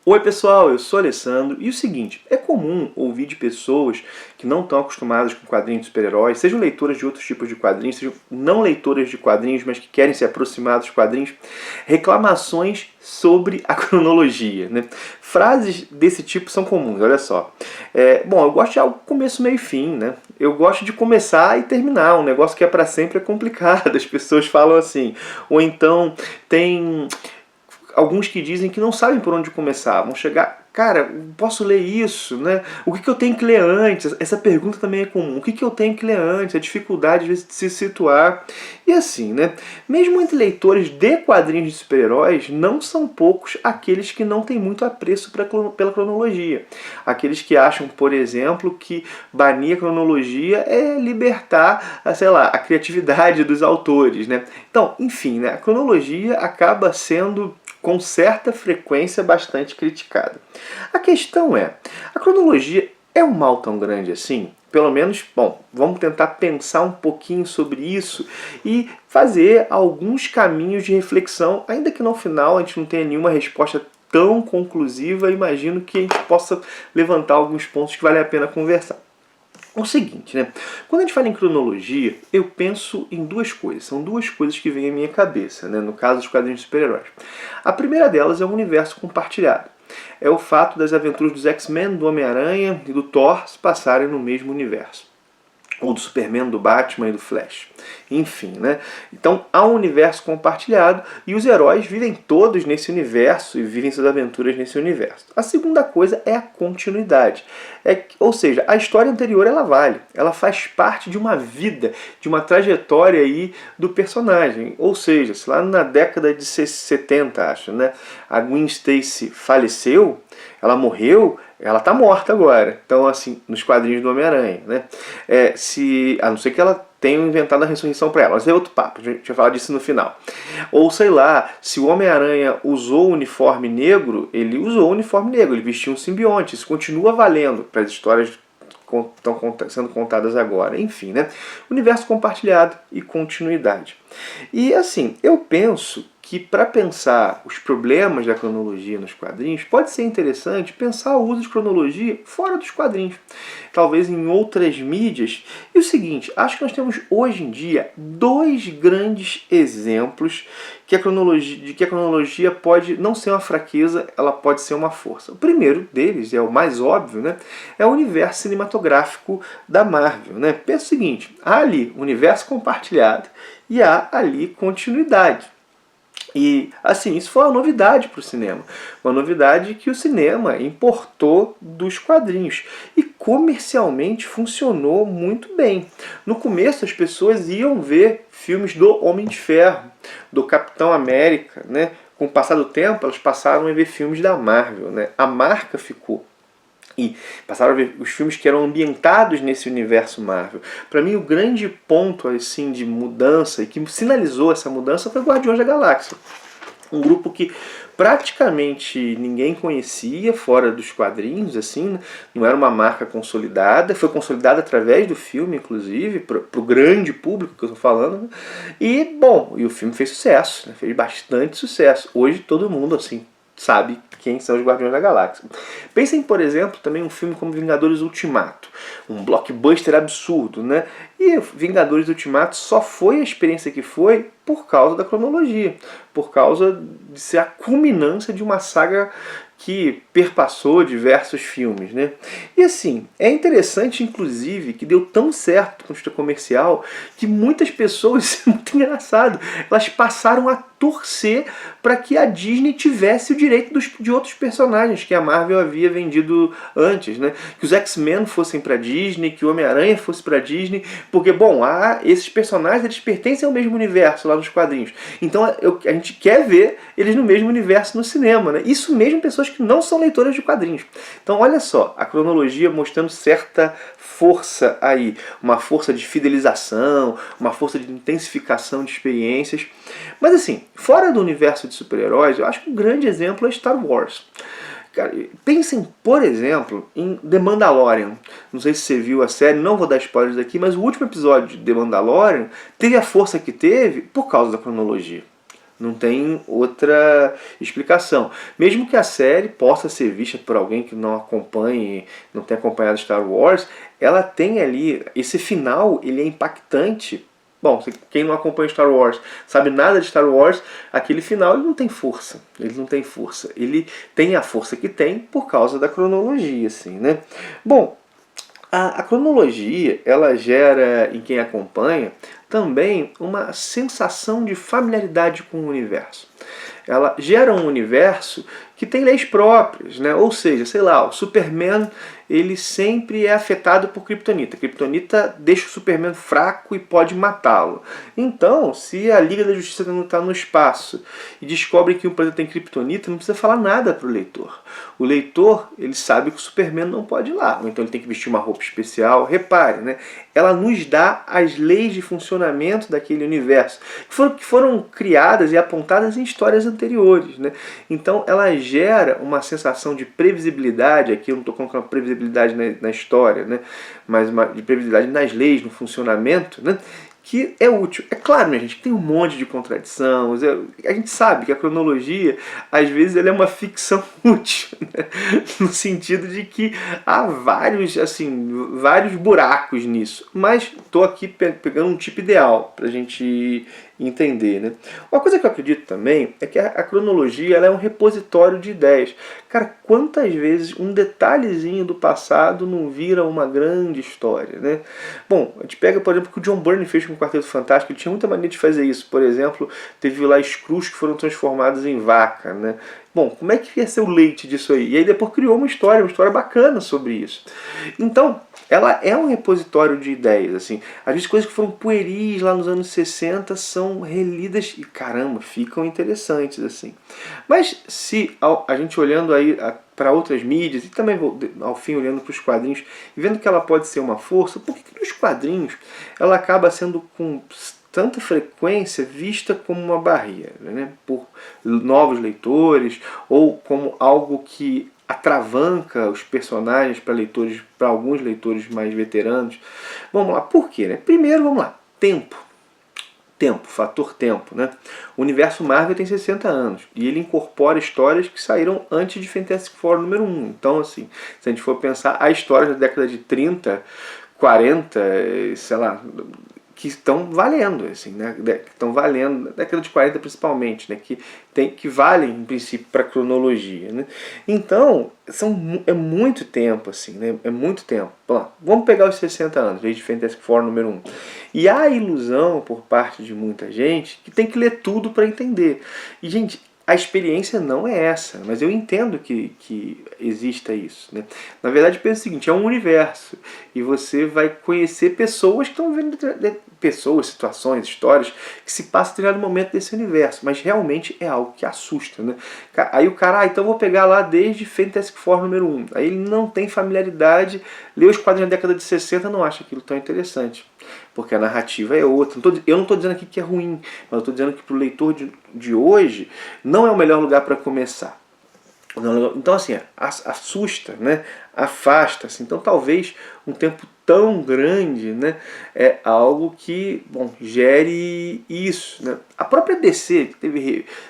Oi pessoal, eu sou o Alessandro e o seguinte, é comum ouvir de pessoas que não estão acostumadas com quadrinhos de super-heróis, sejam leitoras de outros tipos de quadrinhos, sejam não leitoras de quadrinhos, mas que querem se aproximar dos quadrinhos, reclamações sobre a cronologia, né? Frases desse tipo são comuns, olha só. Bom, eu gosto de algo começo, meio e fim, né? Eu gosto de começar e terminar, um negócio que é para sempre é complicado, as pessoas falam assim. Ou então tem alguns que dizem que não sabem por onde começar, vão chegar, cara, posso ler isso, né? O que eu tenho que ler antes? Essa pergunta também é comum. O que eu tenho que ler antes? A dificuldade às vezes de se situar. E assim, né? Mesmo entre leitores de quadrinhos de super-heróis, não são poucos aqueles que não têm muito apreço pela cronologia. Aqueles que acham, por exemplo, que banir a cronologia é libertar, sei lá, a criatividade dos autores, né? Então, enfim, né? A cronologia acaba sendo com certa frequência bastante criticada. A questão é, a cronologia é um mal tão grande assim? Pelo menos, bom, vamos tentar pensar um pouquinho sobre isso e fazer alguns caminhos de reflexão, ainda que no final a gente não tenha nenhuma resposta tão conclusiva, imagino que a gente possa levantar alguns pontos que vale a pena conversar. O seguinte, né? Quando a gente fala em cronologia, eu penso em duas coisas. São duas coisas que vêm à minha cabeça, né? No caso dos quadrinhos de super-heróis. A primeira delas é o universo compartilhado. É o fato das aventuras dos X-Men, do Homem-Aranha e do Thor se passarem no mesmo universo. Ou do Superman, do Batman e do Flash. Enfim, né? Então há um universo compartilhado e os heróis vivem todos nesse universo e vivem suas aventuras nesse universo. A segunda coisa é a continuidade. Ou seja, a história anterior ela vale. Ela faz parte de uma vida, de uma trajetória aí do personagem. Ou seja, se lá na década de 70, acho, né? A Gwen Stacy faleceu, ela morreu, ela está morta agora. Então, assim, nos quadrinhos do Homem-Aranha, né? A não ser que ela tenha inventado a ressurreição para ela. Mas é outro papo, a gente vai falar disso no final. Ou sei lá, se o Homem-Aranha usou o uniforme negro, ele usou o uniforme negro, ele vestiu um simbionte. Isso continua valendo para as histórias que estão sendo contadas agora. Enfim, né? Universo compartilhado e continuidade. E assim, eu penso que para pensar os problemas da cronologia nos quadrinhos, pode ser interessante pensar o uso de cronologia fora dos quadrinhos, talvez em outras mídias. E o seguinte, acho que nós temos hoje em dia dois grandes exemplos de que a cronologia pode não ser uma fraqueza, ela pode ser uma força. O primeiro deles, é o mais óbvio, né, é o universo cinematográfico da Marvel. Né? Pensa o seguinte, há ali universo compartilhado e há ali continuidade. E, assim, isso foi uma novidade para o cinema. Uma novidade que o cinema importou dos quadrinhos. E comercialmente funcionou muito bem. No começo as pessoas iam ver filmes do Homem de Ferro, do Capitão América, né? Com o passar do tempo elas passaram a ver filmes da Marvel, né? A marca ficou. E passaram a ver os filmes que eram ambientados nesse universo Marvel. Para mim, o grande ponto assim, de mudança, e que sinalizou essa mudança, foi Guardiões da Galáxia. Um grupo que praticamente ninguém conhecia, fora dos quadrinhos, assim, não era uma marca consolidada, foi consolidada através do filme, inclusive, para o grande público que eu estou falando. Né? E, bom, e o filme fez sucesso, né? Fez bastante sucesso. Hoje todo mundo, assim, sabe quem são os Guardiões da Galáxia. Pensem, por exemplo, também um filme como Vingadores Ultimato, um blockbuster absurdo, né? E Vingadores Ultimato só foi a experiência que foi por causa da cronologia, por causa de ser a culminância de uma saga que perpassou diversos filmes, né? E assim, é interessante, inclusive, que deu tão certo com o comercial que muitas pessoas, isso é muito engraçado, elas passaram a torcer para que a Disney tivesse o direito de outros personagens que a Marvel havia vendido antes, né? Que os X-Men fossem para Disney, que o Homem-Aranha fosse para Disney, porque, bom, esses personagens eles pertencem ao mesmo universo lá nos quadrinhos. Então a gente quer ver eles no mesmo universo no cinema, né? Isso mesmo pessoas que não são leitoras de quadrinhos. Então olha só, a cronologia mostrando certa força aí, uma força de fidelização, uma força de intensificação de experiências. Mas assim, fora do universo de super-heróis, eu acho que um grande exemplo é Star Wars. Cara, pensem, por exemplo, em The Mandalorian. Não sei se você viu a série, não vou dar spoilers aqui, mas o último episódio de The Mandalorian teve a força que teve por causa da cronologia. Não tem outra explicação. Mesmo que a série possa ser vista por alguém que não acompanhe, não tenha acompanhado Star Wars, ela tem ali, esse final, ele é impactante. Bom, quem não acompanha Star Wars, sabe nada de Star Wars, aquele final ele não tem força. Ele não tem força. Ele tem a força que tem por causa da cronologia, assim, né? Bom, a cronologia, ela gera em quem acompanha também uma sensação de familiaridade com o universo. Ela gera um universo que tem leis próprias, né? Ou seja, sei lá, o Superman ele sempre é afetado por Kryptonita. Kryptonita deixa o Superman fraco e pode matá-lo. Então, se a Liga da Justiça está no espaço e descobre que um planeta tem Kryptonita, não precisa falar nada para o leitor. O leitor, ele sabe que o Superman não pode ir lá, ou então ele tem que vestir uma roupa especial. Repare, né? Ela nos dá as leis de funcionamento daquele universo, que foram criadas e apontadas em histórias anteriores, né? Então ela gera uma sensação de previsibilidade, aqui eu não estou colocando previsibilidade na história, né? Mas de previsibilidade nas leis, no funcionamento, né? Que é útil. É claro, minha gente, tem um monte de contradição. A gente sabe que a cronologia, às vezes, ela é uma ficção útil, né? No sentido de que há vários, assim, vários buracos nisso. Mas estou aqui pegando um tipo ideal para a gente entender, né? Uma coisa que eu acredito também é que a cronologia ela é um repositório de ideias. Cara, quantas vezes um detalhezinho do passado não vira uma grande história, né? Bom, a gente pega, por exemplo, o que o John Byrne fez com o Quarteto Fantástico. Ele tinha muita mania de fazer isso. Por exemplo, teve lá Skrulls que foram transformados em vaca, né? Bom, como é que ia ser o leite disso aí? E aí depois criou uma história bacana sobre isso. Então, ela é um repositório de ideias, assim. Às vezes coisas que foram pueris lá nos anos 60 são relidas e, caramba, ficam interessantes, assim. Mas se a gente olhando aí para outras mídias e também ao fim olhando para os quadrinhos e vendo que ela pode ser uma força, por que nos quadrinhos ela acaba sendo com tanta frequência vista como uma barreira, né? Por novos leitores ou como algo que atravanca os personagens para alguns leitores mais veteranos? Vamos lá, por quê, né? Primeiro, vamos lá, tempo. Fator tempo, né? O universo Marvel tem 60 anos e ele incorpora histórias que saíram antes de Fantastic Four número 1. Então, assim, se a gente for pensar, há histórias da década de 30, 40, sei lá, que estão valendo, assim, né? Que estão valendo, na década de 40 principalmente, né? Que valem, em princípio, para a cronologia, né? Então, é muito tempo, assim, né? É muito tempo. Bom, vamos pegar os 60 anos, desde Fantastic Four número 1. E há a ilusão, por parte de muita gente, que tem que ler tudo para entender. E, gente, a experiência não é essa, mas eu entendo que exista isso, né? Na verdade, pensa o seguinte, é um universo, e você vai conhecer pessoas que estão vendo pessoas, situações, histórias que se passam em determinado momento desse universo, mas realmente é algo que assusta, né? Aí o cara, então vou pegar lá desde Fantastic Four número 1. Aí ele não tem familiaridade, lê os quadrinhos da década de 60 não acha aquilo tão interessante, porque a narrativa é outra. Eu não estou dizendo aqui que é ruim, mas eu estou dizendo que para o leitor de hoje não é o melhor lugar para começar. Então, assim, assusta, né? Afasta. Assim. Então, talvez um tempo tão grande, né, é algo que, bom, gere isso, né? A própria DC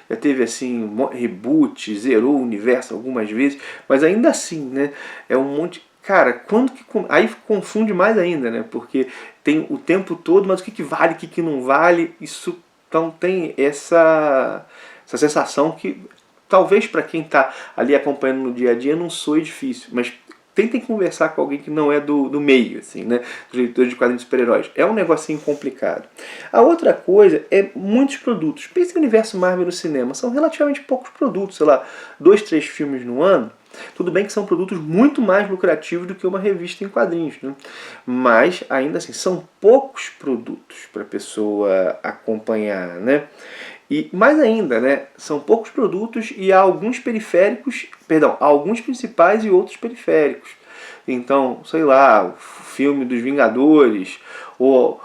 já teve assim reboot, zerou o universo algumas vezes, mas ainda assim, né, é um monte. Cara, quando que aí confunde mais ainda, né? Porque tem o tempo todo, mas o que vale, o que não vale, isso então tem essa sensação que talvez para quem está ali acompanhando no dia a dia não soe difícil, mas tentem conversar com alguém que não é do meio, assim, né? Dos leitores de quadrinhos de super-heróis. É um negocinho complicado. A outra coisa é muitos produtos. Pense no universo Marvel no cinema. São relativamente poucos produtos, sei lá, 2, 3 filmes no ano. Tudo bem que são produtos muito mais lucrativos do que uma revista em quadrinhos, né? Mas, ainda assim, são poucos produtos para a pessoa acompanhar, né? E mais ainda, né, são poucos produtos e há alguns periféricos, perdão, há alguns principais e outros periféricos. Então, sei lá, o filme dos Vingadores, ou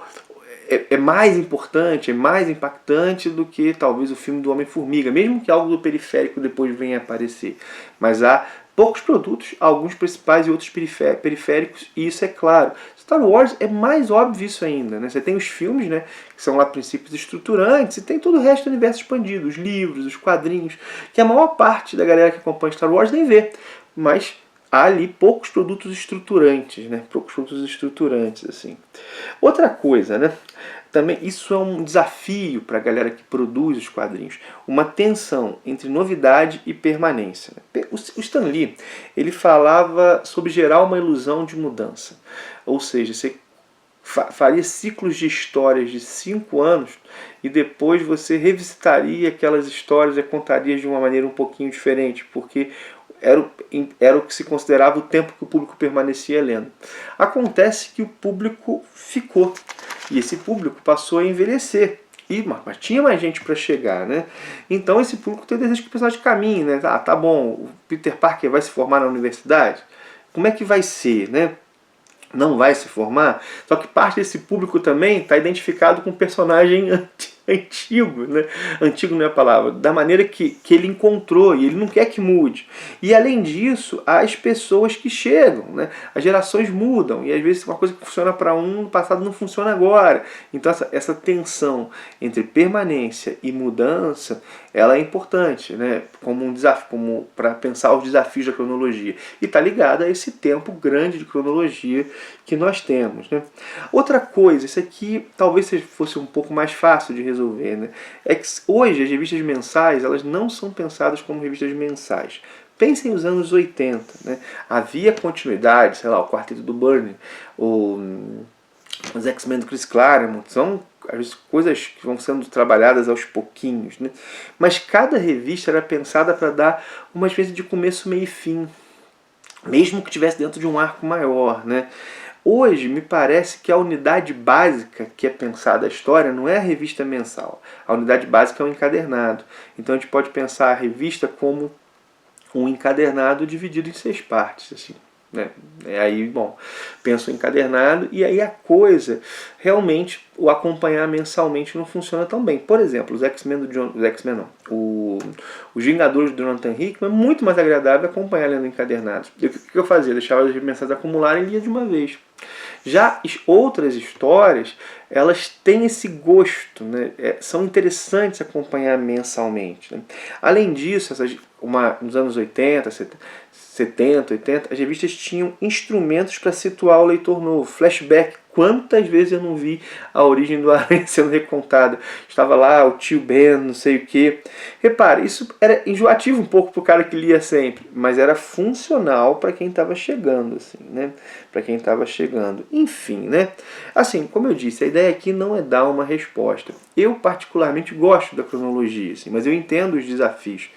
é mais importante, é mais impactante do que talvez o filme do Homem-Formiga, mesmo que algo do periférico depois venha a aparecer. Mas há poucos produtos, alguns principais e outros periféricos, e isso é claro. Star Wars é mais óbvio isso ainda, né? Você tem os filmes, né, que são lá princípios estruturantes, e tem todo o resto do universo expandido, os livros, os quadrinhos, que a maior parte da galera que acompanha Star Wars nem vê, mas há ali poucos produtos estruturantes, né? Poucos produtos estruturantes, assim. Outra coisa, né? Também isso é um desafio para a galera que produz os quadrinhos, uma tensão entre novidade e permanência. O Stan Lee, ele falava sobre gerar uma ilusão de mudança, ou seja, você faria ciclos de histórias de 5 anos e depois você revisitaria aquelas histórias e contaria de uma maneira um pouquinho diferente, porque era o que se considerava o tempo que o público permanecia lendo. Acontece que o público ficou, e esse público passou a envelhecer. Mas tinha mais gente para chegar, né? Então esse público tem o desejo que o personagem caminhe, né? Ah, tá bom, o Peter Parker vai se formar na universidade? Como é que vai ser, né? Não vai se formar? Só que parte desse público também está identificado com o personagem antigo, né? Antigo não é a palavra, da maneira que ele encontrou, e ele não quer que mude. E além disso, as pessoas que chegam, né? As gerações mudam, e às vezes uma coisa que funciona para um no passado não funciona agora. Então essa tensão entre permanência e mudança, ela é importante, né? Como um desafio, como para pensar os desafios da cronologia. E está ligada a esse tempo grande de cronologia que nós temos, né? Outra coisa, isso aqui talvez fosse um pouco mais fácil de resolver, né? É que hoje as revistas mensais, elas não são pensadas como revistas mensais. Pensem nos anos 80, né? Havia continuidade, sei lá, o Quarteto do Burnie, os X-Men do Chris Claremont, são às vezes coisas que vão sendo trabalhadas aos pouquinhos, né? Mas cada revista era pensada para dar uma espécie de começo, meio e fim, mesmo que estivesse dentro de um arco maior, né? Hoje, me parece que a unidade básica que é pensada a história não é a revista mensal. A unidade básica é um encadernado. Então a gente pode pensar a revista como um encadernado dividido em 6 partes, assim, né? Aí, bom, penso em encadernado e aí a coisa, realmente, o acompanhar mensalmente não funciona tão bem. Por exemplo, os X-Men os Vingadores do Jonathan Hickman é muito mais agradável acompanhar lendo encadernados. E o que eu fazia? Deixava as mensagens acumularem e lia de uma vez. Já outras histórias, elas têm esse gosto, né? São interessantes acompanhar mensalmente, né? Além disso, nos anos 80, 70, 80, as revistas tinham instrumentos para situar o leitor novo. Flashback. Quantas vezes eu não vi a origem do Aranha sendo recontada? Estava lá o tio Ben, não sei o que. Repare, isso era enjoativo um pouco para o cara que lia sempre, mas era funcional para quem estava chegando, assim, né? Para quem estava chegando. Enfim, né? Assim, como eu disse, a ideia aqui não é dar uma resposta. Eu particularmente gosto da cronologia, assim, mas eu entendo os desafios.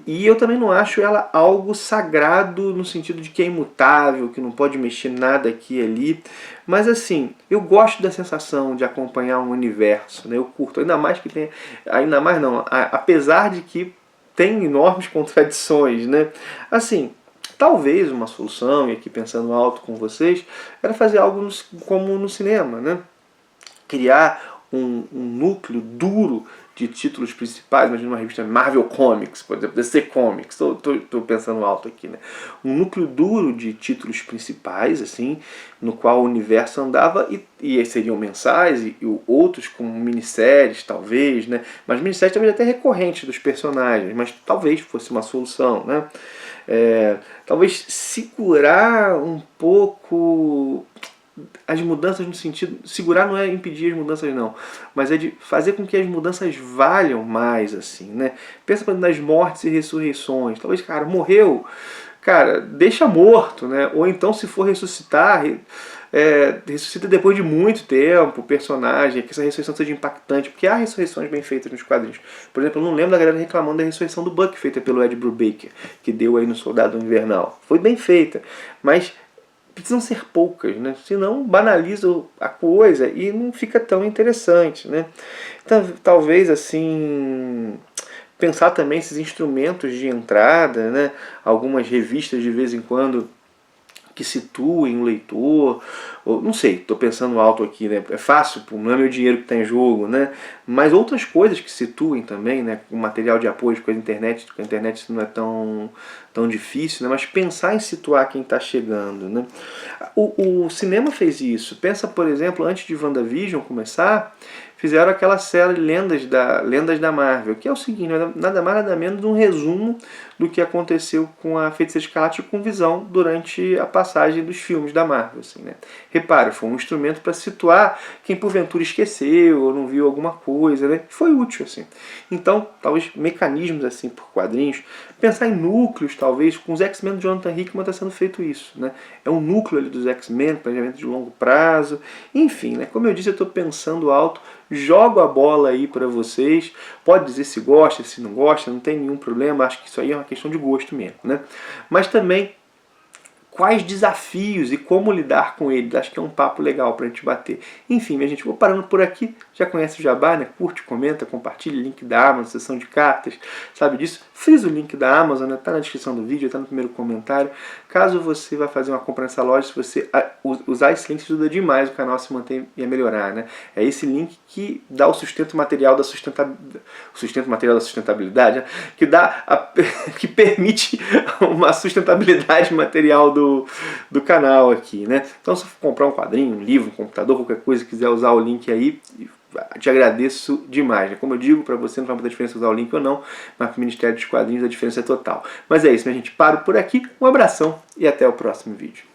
E eu também não acho ela algo sagrado no sentido de que é imutável, que não pode mexer nada aqui e ali. Mas assim, eu gosto da sensação de acompanhar um universo, né? Eu curto, ainda mais que tem, ainda mais não, apesar de que tem enormes contradições, né? Assim, talvez uma solução, e aqui pensando alto com vocês, era fazer algo como no cinema, né? Criar um núcleo duro de títulos principais, imagina uma revista Marvel Comics, por exemplo, DC Comics, estou pensando alto aqui, né? Um núcleo duro de títulos principais, assim, no qual o universo andava, e seriam mensais, e outros com minisséries, talvez, né? Mas minisséries talvez até recorrentes dos personagens, mas talvez fosse uma solução, né? Talvez segurar um pouco as mudanças, no sentido, segurar não é impedir as mudanças não, mas é de fazer com que as mudanças valham mais, assim, né? Pensa nas mortes e ressurreições. Talvez, cara, morreu, cara, deixa morto, né? Ou então, se for ressuscitar, ressuscita depois de muito tempo o personagem, que essa ressurreição seja impactante, porque há ressurreições bem feitas nos quadrinhos. Por exemplo, eu não lembro da galera reclamando da ressurreição do Buck, feita pelo Ed Brubaker, que deu aí no Soldado Invernal. Foi bem feita, mas precisam ser poucas, né? Senão banaliza a coisa e não fica tão interessante, né? Então, talvez assim, pensar também esses instrumentos de entrada, né? Algumas revistas de vez em quando que situem o leitor, ou, não sei, estou pensando alto aqui, né? É fácil, não é meu dinheiro que está em jogo, né? Mas outras coisas que situem também, né? O material de apoio com a internet isso tão difícil, né? Mas pensar em situar quem está chegando, né? O cinema fez isso. Pensa, por exemplo, antes de WandaVision começar, fizeram aquela série Lendas da Marvel, que é o seguinte, nada mais nada menos de um resumo do que aconteceu com a Feiticeira Escarlate e com Visão durante a passagem dos filmes da Marvel. Assim, né? Repara, foi um instrumento para situar quem porventura esqueceu ou não viu alguma coisa, né? Foi útil. Assim. Então, talvez mecanismos assim por quadrinhos, pensar em núcleos, talvez, com os X-Men do Jonathan Hickman está sendo feito isso. Né? É um núcleo ali dos X-Men, planejamento de longo prazo, enfim, né? Como eu disse, eu estou pensando alto, jogo a bola aí para vocês, pode dizer se gosta, se não gosta, não tem nenhum problema, acho que isso aí é uma questão de gosto mesmo, né? Mas também quais desafios e como lidar com eles. Acho que é um papo legal pra gente bater. Enfim, minha gente, vou parando por aqui. Já conhece o Jabá, né? Curte, comenta, compartilha, link da Amazon, seção de cartas, sabe disso? Frisa o link da Amazon, né? Tá na descrição do vídeo, tá no primeiro comentário. Caso você vá fazer uma compra nessa loja, se você usar esse link, ajuda demais o canal a se manter e a melhorar, né? É esse link que dá o sustento material da sustentabilidade, né? Que permite uma sustentabilidade material do canal aqui, né? Então, se for comprar um quadrinho, um livro, um computador, qualquer coisa, quiser usar o link aí, te agradeço demais. Né? Como eu digo, para você não faz muita diferença usar o link ou não, mas para o Ministério dos Quadrinhos a diferença é total. Mas é isso, minha gente. Paro por aqui, um abração e até o próximo vídeo.